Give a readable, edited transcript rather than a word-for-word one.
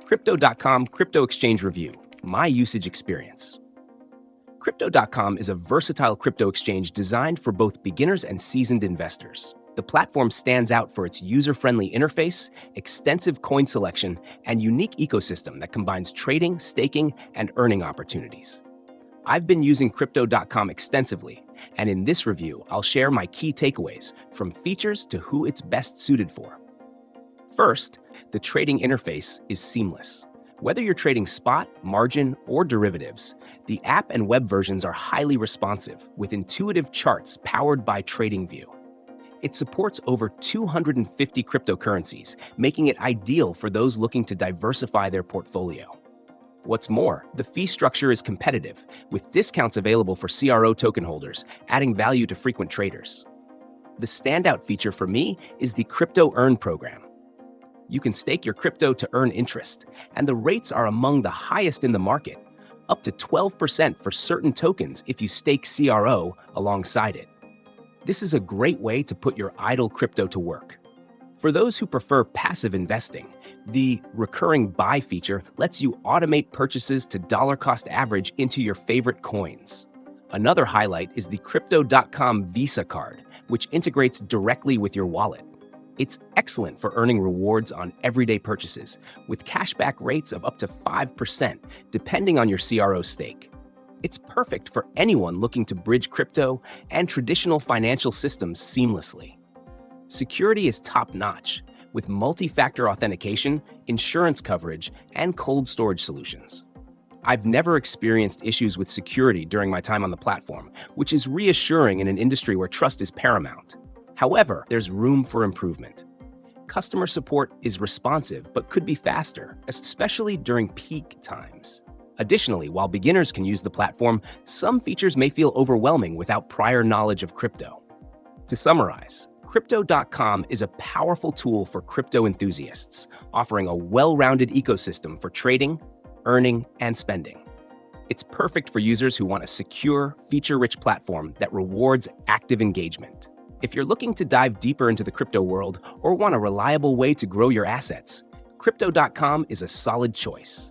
Crypto.com Crypto Exchange Review, my usage experience. Crypto.com is a versatile crypto exchange designed for both beginners and seasoned investors. The platform stands out for its user-friendly interface, extensive coin selection, and unique ecosystem that combines trading, staking, and earning opportunities. I've been using Crypto.com extensively, and in this review, I'll share my key takeaways from features to who it's best suited for. First, the trading interface is seamless. Whether you're trading spot, margin, or derivatives, the app and web versions are highly responsive with intuitive charts powered by TradingView. It supports over 250 cryptocurrencies, making it ideal for those looking to diversify their portfolio. What's more, the fee structure is competitive, with discounts available for CRO token holders, adding value to frequent traders. The standout feature for me is the Crypto Earn program. You can stake your crypto to earn interest, and the rates are among the highest in the market, up to 12% for certain tokens if you stake CRO alongside it. This is a great way to put your idle crypto to work. For those who prefer passive investing, the recurring buy feature lets you automate purchases to dollar cost average into your favorite coins. Another highlight is the Crypto.com Visa card, which integrates directly with your wallet. It's excellent for earning rewards on everyday purchases, with cashback rates of up to 5%, depending on your CRO stake. It's perfect for anyone looking to bridge crypto and traditional financial systems seamlessly. Security is top-notch, with multi-factor authentication, insurance coverage, and cold storage solutions. I've never experienced issues with security during my time on the platform, which is reassuring in an industry where trust is paramount. However, there's room for improvement. Customer support is responsive but could be faster, especially during peak times. Additionally, while beginners can use the platform, some features may feel overwhelming without prior knowledge of crypto. To summarize, Crypto.com is a powerful tool for crypto enthusiasts, offering a well-rounded ecosystem for trading, earning, and spending. It's perfect for users who want a secure, feature-rich platform that rewards active engagement. If you're looking to dive deeper into the crypto world or want a reliable way to grow your assets, Crypto.com is a solid choice.